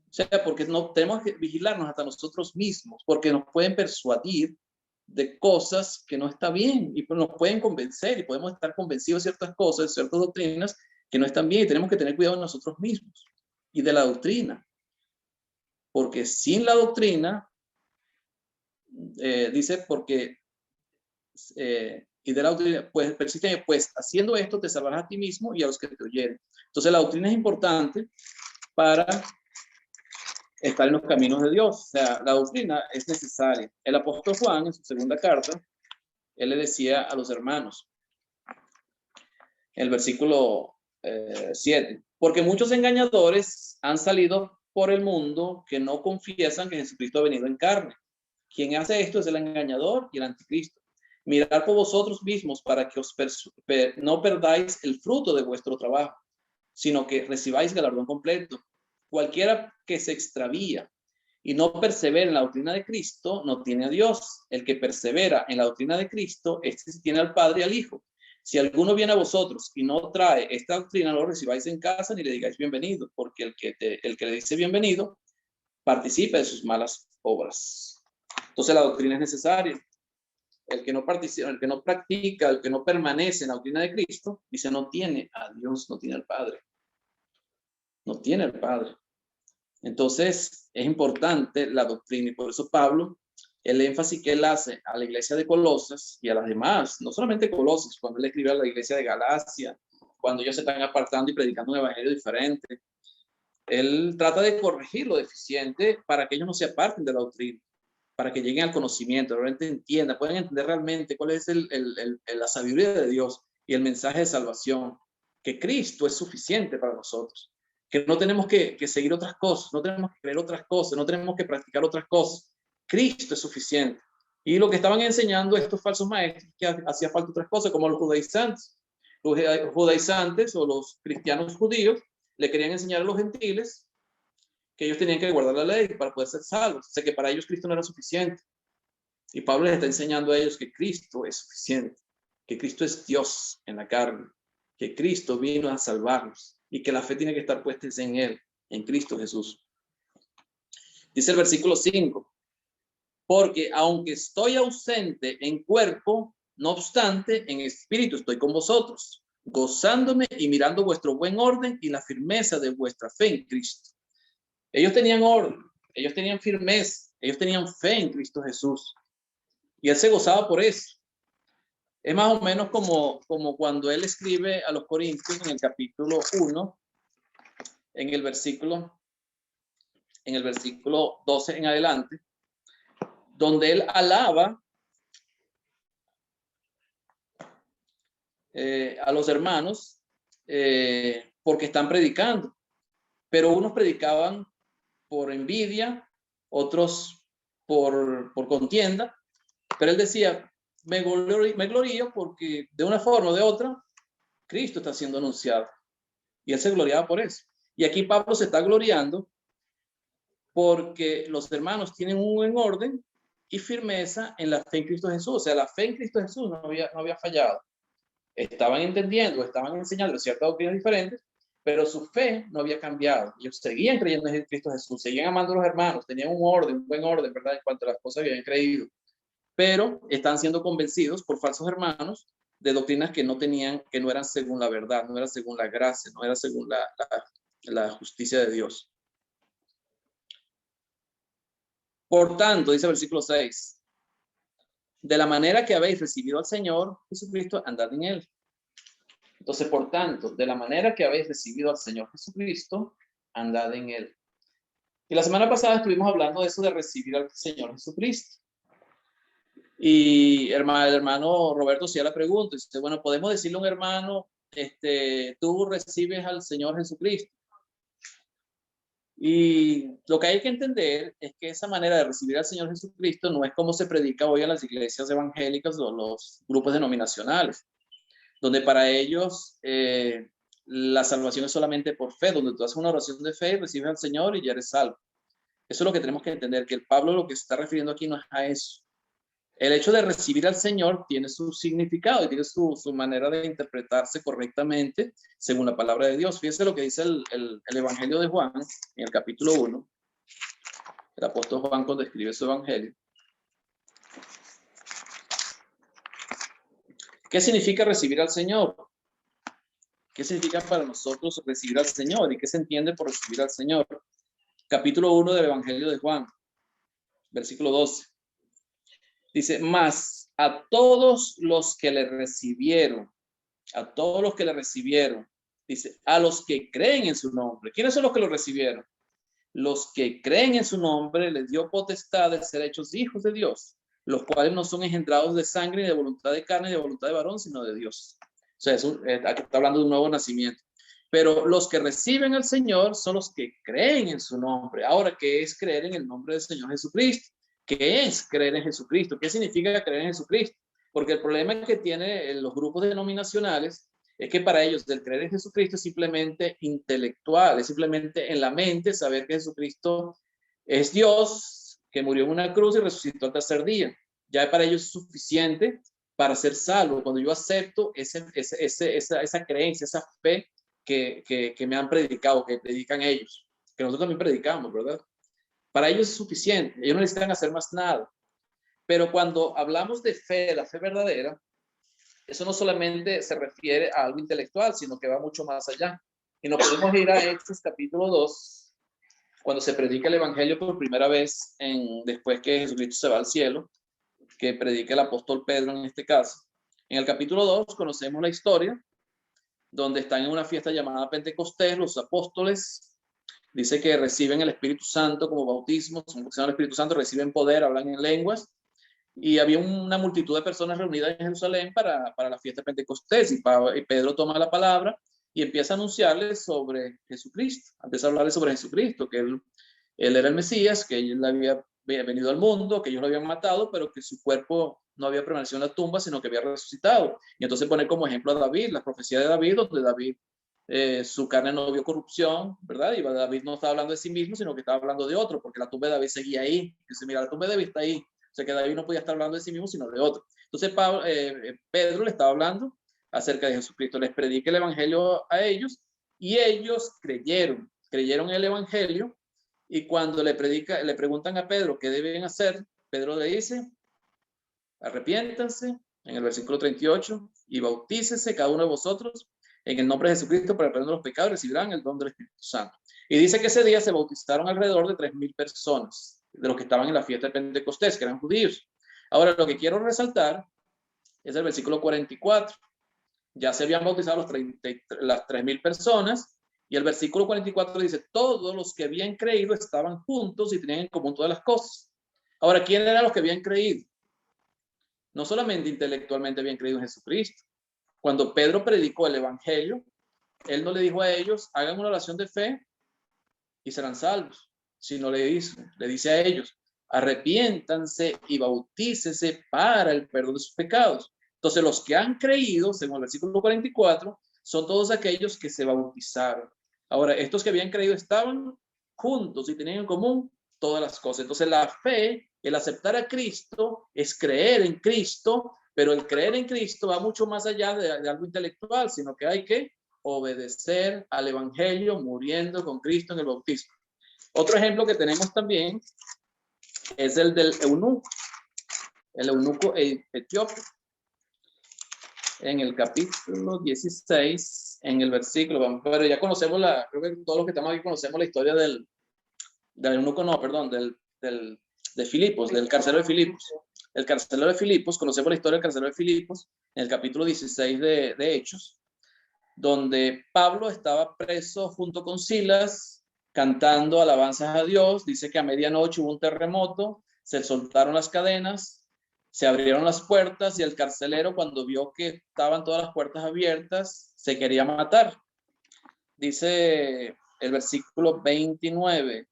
sea, porque no tenemos que vigilarnos hasta nosotros mismos, porque nos pueden persuadir de cosas que no está bien y nos pueden convencer y podemos estar convencidos de ciertas cosas, de ciertas doctrinas que no están bien y tenemos que tener cuidado de nosotros mismos y de la doctrina. Porque sin la doctrina, dice, porque, y de la doctrina, pues persisten, pues haciendo esto te salvarás a ti mismo y a los que te oyeren. Entonces la doctrina es importante para estar en los caminos de Dios. O sea, la doctrina es necesaria. El apóstol Juan, en su segunda carta, él le decía a los hermanos, en el versículo 7, porque muchos engañadores han salido por el mundo que no confiesan que Jesucristo ha venido en carne. Quien hace esto es el engañador y el anticristo. Mirad por vosotros mismos para que no perdáis el fruto de vuestro trabajo, sino que recibáis galardón completo. Cualquiera que se extravía y no persevera en la doctrina de Cristo no tiene a Dios. El que persevera en la doctrina de Cristo, este sí tiene al Padre y al Hijo. Si alguno viene a vosotros y no trae esta doctrina, no lo recibáis en casa ni le digáis bienvenido, porque el que le dice bienvenido participa de sus malas obras. Entonces la doctrina es necesaria. El que no participa, el que no practica, el que no permanece en la doctrina de Cristo, dice, no tiene a Dios, no tiene al Padre. No tiene al Padre. Entonces es importante la doctrina y por eso Pablo, el énfasis que él hace a la iglesia de Colosas y a las demás, no solamente Colosas, cuando él escribe a la iglesia de Galacia, cuando ellos se están apartando y predicando un evangelio diferente, él trata de corregir lo deficiente para que ellos no se aparten de la doctrina, para que lleguen al conocimiento, realmente entiendan, puedan entender realmente cuál es la sabiduría de Dios y el mensaje de salvación, que Cristo es suficiente para nosotros, que no tenemos que seguir otras cosas, no tenemos que creer otras cosas, no tenemos que practicar otras cosas. Cristo es suficiente. Y lo que estaban enseñando estos falsos maestros, que hacía falta otras cosas, como los judaizantes. Los judaizantes o los cristianos judíos le querían enseñar a los gentiles que ellos tenían que guardar la ley para poder ser salvos. O sea que para ellos Cristo no era suficiente. Y Pablo les está enseñando a ellos que Cristo es suficiente, que Cristo es Dios en la carne, que Cristo vino a salvarnos y que la fe tiene que estar puesta en Él, en Cristo Jesús. Dice el versículo 5, porque aunque estoy ausente en cuerpo, no obstante, en espíritu estoy con vosotros, gozándome y mirando vuestro buen orden y la firmeza de vuestra fe en Cristo. Ellos tenían orden, ellos tenían firmeza, ellos tenían fe en Cristo Jesús. Y él se gozaba por eso. Es más o menos como cuando él escribe a los Corintios en el capítulo 1, en el versículo 12 en adelante, donde él alaba a los hermanos porque están predicando. Pero unos predicaban por envidia, otros por contienda, pero él decía, me glorío porque de una forma o de otra, Cristo está siendo anunciado. Y él se gloriaba por eso. Y aquí Pablo se está gloriando porque los hermanos tienen un buen orden y firmeza en la fe en Cristo Jesús. O sea, la fe en Cristo Jesús no había fallado. Estaban entendiendo, estaban enseñando ciertas doctrinas diferentes, pero su fe no había cambiado. Ellos seguían creyendo en Cristo Jesús, seguían amando a los hermanos, tenían un orden, un buen orden, ¿verdad? En cuanto a las cosas que habían creído. Pero están siendo convencidos por falsos hermanos de doctrinas que no eran según la verdad, no eran según la gracia, no era según la justicia de Dios. Por tanto, dice el versículo 6, de la manera que habéis recibido al Señor Jesucristo, andad en él. Entonces, por tanto, de la manera que habéis recibido al Señor Jesucristo, andad en él. Y la semana pasada estuvimos hablando de eso de recibir al Señor Jesucristo. Y el hermano Roberto hacía la pregunta, dice, bueno, ¿podemos decirle a un hermano, tú recibes al Señor Jesucristo? Y lo que hay que entender es que esa manera de recibir al Señor Jesucristo no es como se predica hoy en las iglesias evangélicas o los grupos denominacionales, donde para ellos la salvación es solamente por fe, donde tú haces una oración de fe y recibes al Señor y ya eres salvo. Eso es lo que tenemos que entender, que el Pablo lo que se está refiriendo aquí no es a eso. El hecho de recibir al Señor tiene su significado y tiene su manera de interpretarse correctamente según la palabra de Dios. Fíjense lo que dice el Evangelio de Juan en el capítulo 1. El apóstol Juan cuando escribe su Evangelio. ¿Qué significa recibir al Señor? ¿Qué significa para nosotros recibir al Señor? ¿Y qué se entiende por recibir al Señor? Capítulo 1 del Evangelio de Juan, versículo 12. Dice, mas a todos los que le recibieron, dice, a los que creen en su nombre. ¿Quiénes son los que lo recibieron? Los que creen en su nombre les dio potestad de ser hechos hijos de Dios, los cuales no son engendrados de sangre, ni de voluntad de carne, ni de voluntad de varón, sino de Dios. O sea, aquí está hablando de un nuevo nacimiento. Pero los que reciben al Señor son los que creen en su nombre. Ahora, ¿qué es creer en el nombre del Señor Jesucristo? ¿Qué es creer en Jesucristo? ¿Qué significa creer en Jesucristo? Porque el problema que tienen los grupos denominacionales es que para ellos el creer en Jesucristo es simplemente intelectual, es simplemente en la mente saber que Jesucristo es Dios, que murió en una cruz y resucitó al tercer día. Ya para ellos es suficiente para ser salvo. Cuando yo acepto esa creencia, esa fe que me han predicado, que predican ellos, que nosotros también predicamos, ¿verdad? Para ellos es suficiente, ellos no necesitan hacer más nada. Pero cuando hablamos de fe, la fe verdadera, eso no solamente se refiere a algo intelectual, sino que va mucho más allá. Y nos podemos ir a Hechos capítulo 2, cuando se predica el Evangelio por primera vez, después que Jesucristo se va al cielo, que predica el apóstol Pedro en este caso. En el capítulo 2 conocemos la historia, donde están en una fiesta llamada Pentecostés, los apóstoles. Dice que reciben el Espíritu Santo como bautismo, son bautizados en el Espíritu Santo, reciben poder, hablan en lenguas. Y había una multitud de personas reunidas en Jerusalén para la fiesta de Pentecostés. Y Pedro toma la palabra y empieza a anunciarles sobre Jesucristo. Empieza a hablarles sobre Jesucristo, que él era el Mesías, que él había venido al mundo, que ellos lo habían matado, pero que su cuerpo no había permanecido en la tumba, sino que había resucitado. Y entonces pone como ejemplo a David, la profecía de David, donde David su carne no vio corrupción, ¿verdad? Y David no estaba hablando de sí mismo, sino que estaba hablando de otro, porque la tumba de David seguía ahí. Dice, mira, la tumba de David está ahí. O sea que David no podía estar hablando de sí mismo, sino de otro. Entonces Pedro le estaba hablando acerca de Jesucristo. Les predica el evangelio a ellos y ellos creyeron en el evangelio. Y cuando le preguntan a Pedro qué deben hacer, Pedro le dice, arrepiéntanse, en el versículo 38, y bautícese cada uno de vosotros en el nombre de Jesucristo para el perdón de los pecados, recibirán el don del Espíritu Santo. Y dice que ese día se bautizaron alrededor de 3,000 personas, de los que estaban en la fiesta de Pentecostés, que eran judíos. Ahora, lo que quiero resaltar es el versículo 44. Ya se habían bautizado las 3,000 personas, y el versículo 44 dice, todos los que habían creído estaban juntos y tenían en común todas las cosas. Ahora, ¿quién eran los que habían creído? No solamente intelectualmente habían creído en Jesucristo. Cuando Pedro predicó el evangelio, él no le dijo a ellos, hagan una oración de fe y serán salvos, sino le dice a ellos, arrepiéntanse y bautícese para el perdón de sus pecados. Entonces, los que han creído, según el versículo 44, son todos aquellos que se bautizaron. Ahora, estos que habían creído estaban juntos y tenían en común todas las cosas. Entonces, la fe, el aceptar a Cristo, es creer en Cristo, pero el creer en Cristo va mucho más allá de algo intelectual, sino que hay que obedecer al evangelio muriendo con Cristo en el bautismo. Otro ejemplo que tenemos también es el del eunuco, el eunuco etíope. En el capítulo 16, en el versículo, pero ya conocemos creo que todos los que estamos aquí conocemos la historia del eunuco, no, perdón, de Filipos, del carcelero de Filipos. El carcelero de Filipos, conocemos la historia del carcelero de Filipos en el capítulo 16 de Hechos. donde Pablo estaba preso junto con Silas, cantando alabanzas a Dios. Dice que a medianoche hubo un terremoto, se soltaron las cadenas, se abrieron las puertas y el carcelero, cuando vio que estaban todas las puertas abiertas, se quería matar. Dice el versículo 29,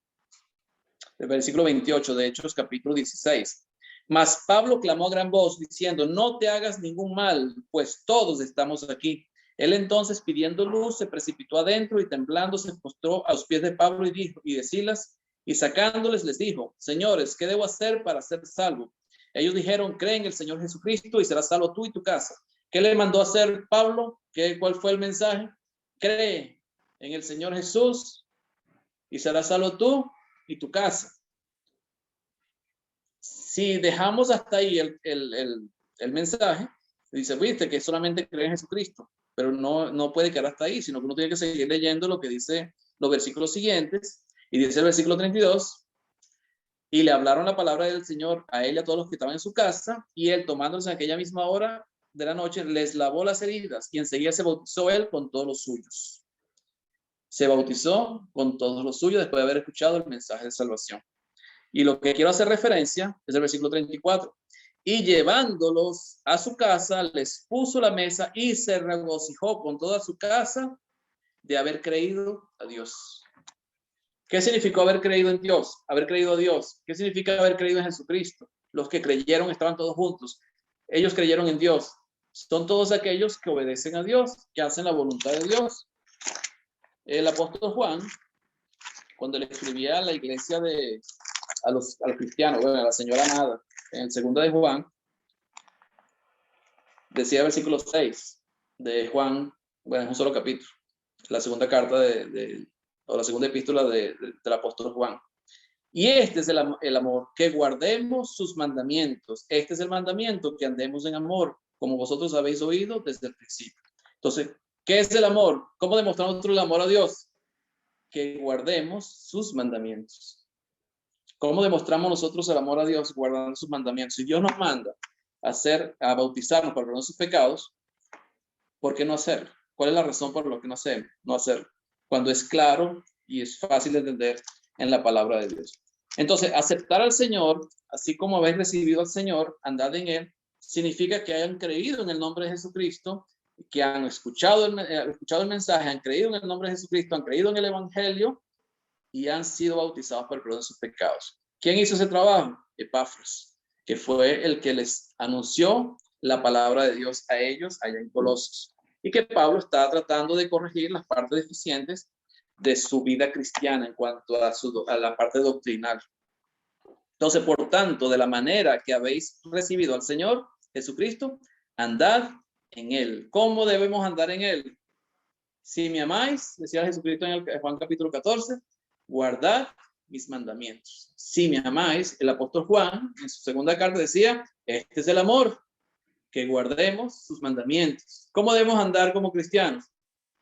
el versículo 28 de Hechos capítulo 16. Mas Pablo clamó a gran voz diciendo: no te hagas ningún mal, pues todos estamos aquí. Él entonces, pidiendo luz, se precipitó adentro y temblando se postró a los pies de Pablo y de Silas, y sacándoles les dijo: señores, ¿qué debo hacer para ser salvo? Ellos dijeron: cree en el Señor Jesucristo y serás salvo tú y tu casa. ¿Qué le mandó a hacer Pablo? ¿Cuál fue el mensaje? Cree en el Señor Jesús y serás salvo tú y tu casa. Si dejamos hasta ahí el mensaje, dice, viste que solamente cree en Jesucristo, pero no puede quedar hasta ahí, sino que uno tiene que seguir leyendo lo que dice los versículos siguientes. Y dice el versículo 32, y le hablaron la palabra del Señor a él y a todos los que estaban en su casa, y él, tomándose en aquella misma hora de la noche, les lavó las heridas, y enseguida se bautizó él con todos los suyos. Se bautizó con todos los suyos después de haber escuchado el mensaje de salvación. Y lo que quiero hacer referencia es el versículo 34. Y llevándolos a su casa, les puso la mesa y se regocijó con toda su casa de haber creído a Dios. ¿Qué significó haber creído en Dios? Haber creído a Dios. ¿Qué significa haber creído en Jesucristo? Los que creyeron estaban todos juntos. Ellos creyeron en Dios. Son todos aquellos que obedecen a Dios, que hacen la voluntad de Dios. El apóstol Juan, cuando le escribía a la iglesia a los cristianos, bueno, a la señora amada, en el segundo de Juan, decía el versículo 6 de Juan, bueno, es un solo capítulo, la segunda carta o la segunda epístola del apóstol Juan. Y este es el amor, que guardemos sus mandamientos. Este es el mandamiento, que andemos en amor, como vosotros habéis oído desde el principio. Entonces, ¿qué es el amor? ¿Cómo demostramos nosotros el amor a Dios? Que guardemos sus mandamientos. ¿Cómo demostramos nosotros el amor a Dios? Guardando sus mandamientos. Si Dios nos manda a bautizarnos para perdonar sus pecados, ¿por qué no hacerlo? ¿Cuál es la razón por lo que no hacerlo? Cuando es claro y es fácil de entender en la palabra de Dios. Entonces, aceptar al Señor, así como habéis recibido al Señor, andad en Él, significa que hayan creído en el nombre de Jesucristo, que han escuchado el mensaje, han creído en el nombre de Jesucristo, han creído en el Evangelio, y han sido bautizados por el perdón de sus pecados. ¿Quién hizo ese trabajo? Epafras, que fue el que les anunció la palabra de Dios a ellos allá en Colosos. Y que Pablo está tratando de corregir las partes deficientes de su vida cristiana en cuanto a la parte doctrinal. Entonces, por tanto, de la manera que habéis recibido al Señor Jesucristo, andad en Él. ¿Cómo debemos andar en Él? Si me amáis, decía Jesucristo en Juan capítulo 14, guardad mis mandamientos. Si me amáis, el apóstol Juan en su segunda carta decía, este es el amor, que guardemos sus mandamientos. ¿Cómo debemos andar como cristianos?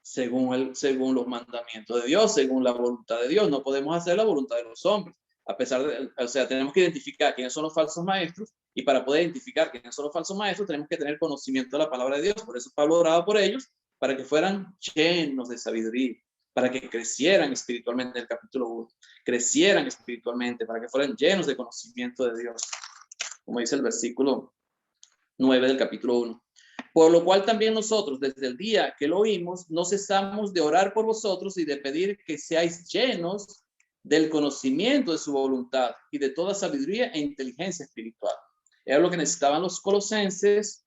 Según los mandamientos de Dios, según la voluntad de Dios. No podemos hacer la voluntad de los hombres. Tenemos que identificar quiénes son los falsos maestros, y para poder identificar quiénes son los falsos maestros tenemos que tener conocimiento de la palabra de Dios. Por eso Pablo oraba por ellos, para que fueran llenos de sabiduría, para que crecieran espiritualmente, en el capítulo 1, crecieran espiritualmente, para que fueran llenos de conocimiento de Dios, como dice el versículo 9 del capítulo 1. Por lo cual también nosotros, desde el día que lo oímos, no cesamos de orar por vosotros y de pedir que seáis llenos del conocimiento de su voluntad y de toda sabiduría e inteligencia espiritual. Era lo que necesitaban los colosenses,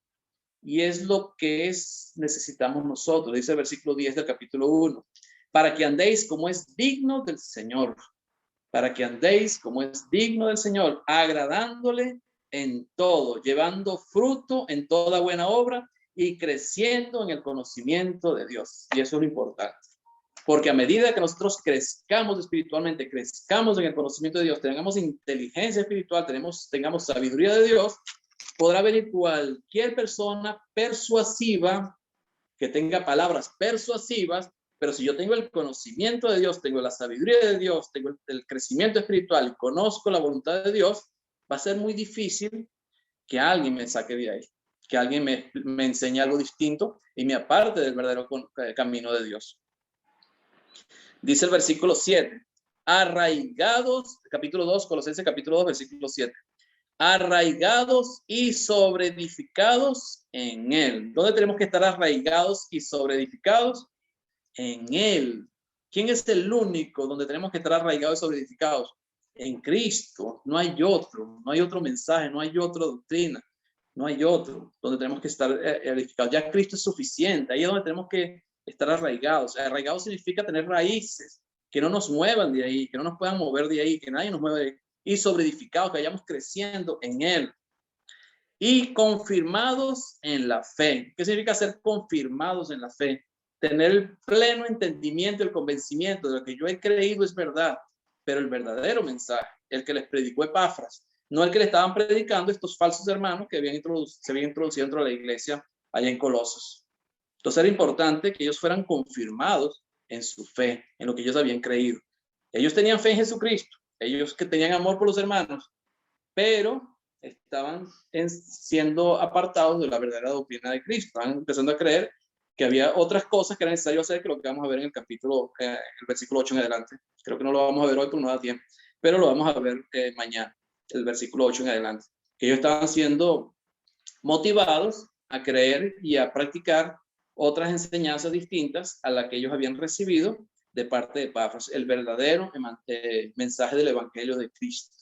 y es lo que necesitamos nosotros. Dice el versículo 10 del capítulo 1. Para que andéis como es digno del Señor. Para que andéis como es digno del Señor, agradándole en todo, llevando fruto en toda buena obra y creciendo en el conocimiento de Dios. Y eso es lo importante. Porque a medida que nosotros crezcamos espiritualmente, crezcamos en el conocimiento de Dios, tengamos inteligencia espiritual, tengamos sabiduría de Dios, podrá venir cualquier persona persuasiva que tenga palabras persuasivas, pero si yo tengo el conocimiento de Dios, tengo la sabiduría de Dios, tengo el crecimiento espiritual y conozco la voluntad de Dios, va a ser muy difícil que alguien me saque de ahí. que alguien me enseñe algo distinto y me aparte del verdadero camino de Dios. Dice el versículo 7, arraigados, capítulo 2, Colosenses capítulo 2, versículo 7. Arraigados y sobreedificados en Él. ¿Dónde tenemos que estar arraigados y sobreedificados? En Él. ¿Quién es el único donde tenemos que estar arraigados y sobreedificados? En Cristo. No hay otro mensaje, no hay otra doctrina, no hay otro donde tenemos que estar edificados. Ya Cristo es suficiente. Ahí es donde tenemos que estar arraigados. Arraigados significa tener raíces que no nos muevan de ahí, que no nos puedan mover de ahí, que nadie nos mueva de ahí. Y sobreedificados, que vayamos creciendo en Él. Y confirmados en la fe. ¿Qué significa ser confirmados en la fe? Tener el pleno entendimiento, el convencimiento de lo que yo he creído es verdad, pero el verdadero mensaje, el que les predicó Epafras, no el que le estaban predicando estos falsos hermanos que se habían introducido dentro de la iglesia allá en Colosos. Entonces era importante que ellos fueran confirmados en su fe, en lo que ellos habían creído. Ellos tenían fe en Jesucristo, ellos que tenían amor por los hermanos, pero estaban siendo apartados de la verdadera doctrina de Cristo. Estaban empezando a creer que había otras cosas que era necesario hacer, que lo que vamos a ver en el capítulo, el versículo 8 en adelante. Creo que no lo vamos a ver hoy porque no da tiempo, pero lo vamos a ver mañana, el versículo 8 en adelante. Que ellos estaban siendo motivados a creer y a practicar otras enseñanzas distintas a las que ellos habían recibido de parte de Epafras, el verdadero mensaje del Evangelio de Cristo.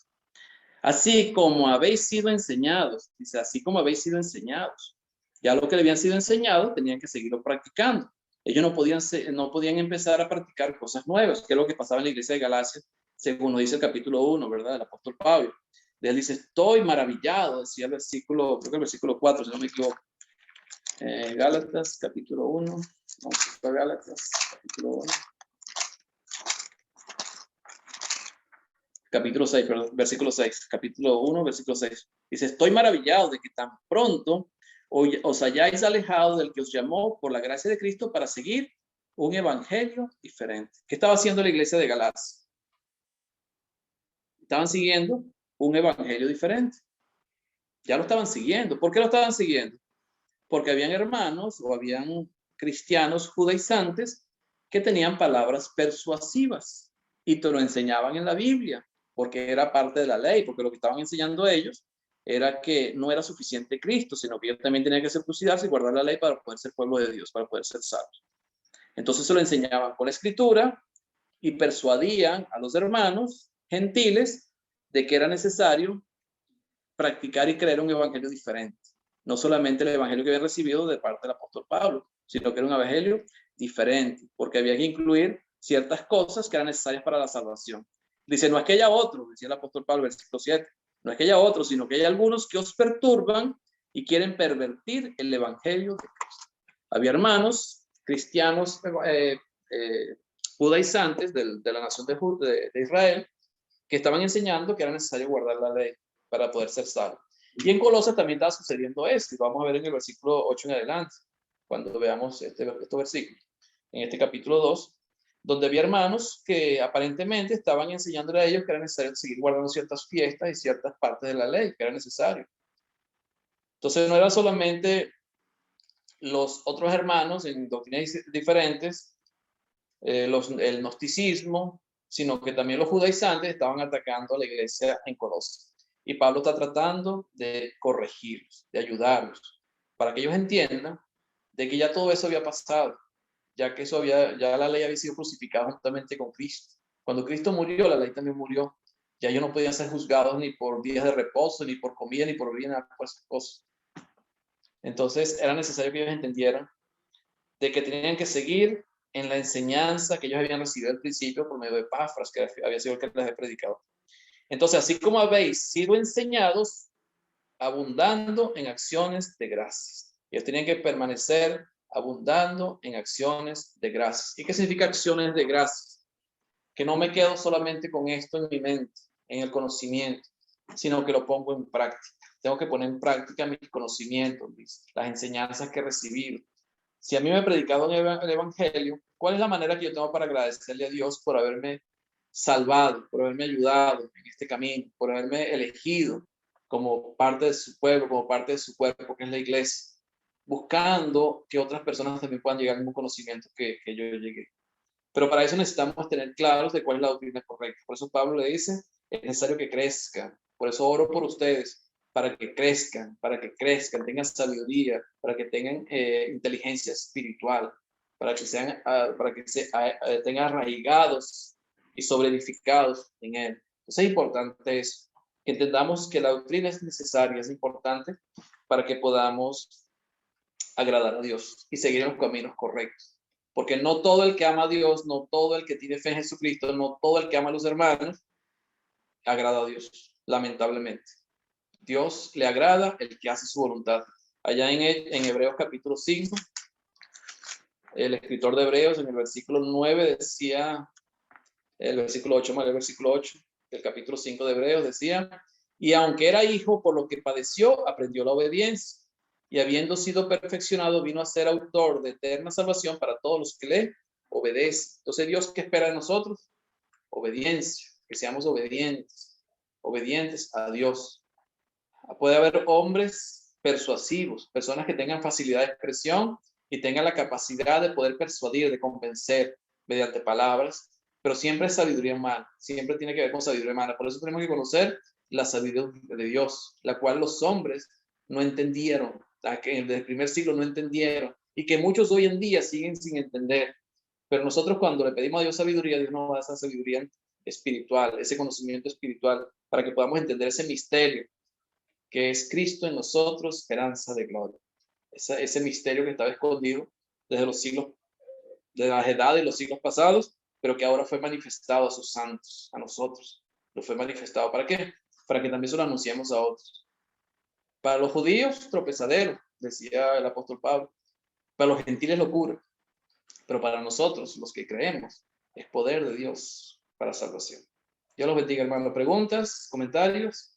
Así como habéis sido enseñados, dice, así como habéis sido enseñados. Ya lo que le habían sido enseñado, tenían que seguirlo practicando. Ellos no podían empezar a practicar cosas nuevas, que es lo que pasaba en la iglesia de Galacia, según nos dice el capítulo 1, ¿verdad? El apóstol Pablo. Él dice, estoy maravillado, decía el versículo, creo que el versículo 4, si no me equivoco. Gálatas, capítulo 1. Vamos a Gálatas, capítulo 1. Capítulo 6, perdón, versículo 6, capítulo 1, versículo 6. Dice, estoy maravillado de que tan pronto os hayáis alejado del que os llamó por la gracia de Cristo para seguir un evangelio diferente. ¿Qué estaba haciendo la iglesia de Galacia? Estaban siguiendo un evangelio diferente. Ya lo estaban siguiendo. ¿Por qué lo estaban siguiendo? Porque habían hermanos o habían cristianos judaizantes que tenían palabras persuasivas y te lo enseñaban en la Biblia, porque era parte de la ley, porque lo que estaban enseñando ellos era que no era suficiente Cristo, sino que ellos también tenían que circuncidarse y guardar la ley para poder ser pueblo de Dios, para poder ser salvos. Entonces se lo enseñaban con la escritura y persuadían a los hermanos gentiles de que era necesario practicar y creer un evangelio diferente. No solamente el evangelio que había recibido de parte del apóstol Pablo, sino que era un evangelio diferente, porque había que incluir ciertas cosas que eran necesarias para la salvación. Dice, no es que haya otro, decía el apóstol Pablo, versículo 7, no es que haya otro, sino que hay algunos que os perturban y quieren pervertir el evangelio de Cristo. Había hermanos cristianos judaizantes de la nación de Israel que estaban enseñando que era necesario guardar la ley para poder ser salvo. Y en Colosas también estaba sucediendo esto, y vamos a ver en el versículo 8 en adelante, cuando veamos estos versículos, en este capítulo 2, donde había hermanos que aparentemente estaban enseñándole a ellos que era necesario seguir guardando ciertas fiestas y ciertas partes de la ley, que era necesario. Entonces no eran solamente los otros hermanos en doctrinas diferentes, el gnosticismo, sino que también los judaizantes estaban atacando a la iglesia en Colosas. Y Pablo está tratando de corregirlos, de ayudarlos, para que ellos entiendan de que ya todo eso había pasado, ya que ya la ley había sido crucificada juntamente con Cristo. Cuando Cristo murió, la ley también murió. Ya ellos no podían ser juzgados ni por días de reposo, ni por comida, ni por bebida, por esas cosas. Entonces era necesario que ellos entendieran de que tenían que seguir en la enseñanza que ellos habían recibido al principio por medio de Epafras, que había sido el que les había predicado. Entonces, así como habéis sido enseñados, abundando en acciones de gracias. Ellos tenían que permanecer abundando en acciones de gracias. ¿Y qué significa acciones de gracias? Que no me quedo solamente con esto en mi mente, en el conocimiento, sino que lo pongo en práctica. Tengo que poner en práctica mis conocimientos, las enseñanzas que he recibido. Si a mí me ha predicado el evangelio, ¿cuál es la manera que yo tengo para agradecerle a Dios por haberme salvado, por haberme ayudado en este camino, por haberme elegido como parte de su pueblo, como parte de su cuerpo, que es la iglesia, buscando que otras personas también puedan llegar al mismo conocimiento que yo llegué. Pero para eso necesitamos tener claros de cuál es la doctrina correcta. Por eso Pablo le dice, es necesario que crezcan. Por eso oro por ustedes, para que crezcan, tengan sabiduría, para que tengan inteligencia espiritual, para que tengan arraigados y sobreedificados en él. Entonces es importante eso, que entendamos que la doctrina es necesaria, es importante para que podamos agradar a Dios y seguir en los caminos correctos. Porque no todo el que ama a Dios, no todo el que tiene fe en Jesucristo, no todo el que ama a los hermanos, agrada a Dios, lamentablemente. Dios le agrada el que hace su voluntad. Allá en Hebreos capítulo 5, el escritor de Hebreos en el versículo 9 decía, el versículo 8 del capítulo 5 de Hebreos decía, y aunque era hijo, por lo que padeció, aprendió la obediencia. Y habiendo sido perfeccionado, vino a ser autor de eterna salvación para todos los que le obedecen. Entonces, ¿Dios qué espera de nosotros? Obediencia, que seamos obedientes a Dios. Puede haber hombres persuasivos, personas que tengan facilidad de expresión y tengan la capacidad de poder persuadir, de convencer mediante palabras, pero siempre es sabiduría humana, siempre tiene que ver con sabiduría humana. Por eso tenemos que conocer la sabiduría de Dios, la cual los hombres no entendieron, que desde el primer siglo no entendieron y que muchos hoy en día siguen sin entender. Pero nosotros cuando le pedimos a Dios sabiduría, Dios nos da esa sabiduría espiritual, ese conocimiento espiritual, para que podamos entender ese misterio que es Cristo en nosotros, esperanza de gloria. Ese misterio que estaba escondido desde los siglos, de las edades de los siglos pasados, pero que ahora fue manifestado a sus santos, a nosotros. Lo fue manifestado. ¿Para qué? Para que también se lo anunciemos a otros. Para los judíos, tropezadero, decía el apóstol Pablo. Para los gentiles, locura. Pero para nosotros, los que creemos, es poder de Dios para salvación. Dios los bendiga, hermano. ¿Preguntas? ¿Comentarios?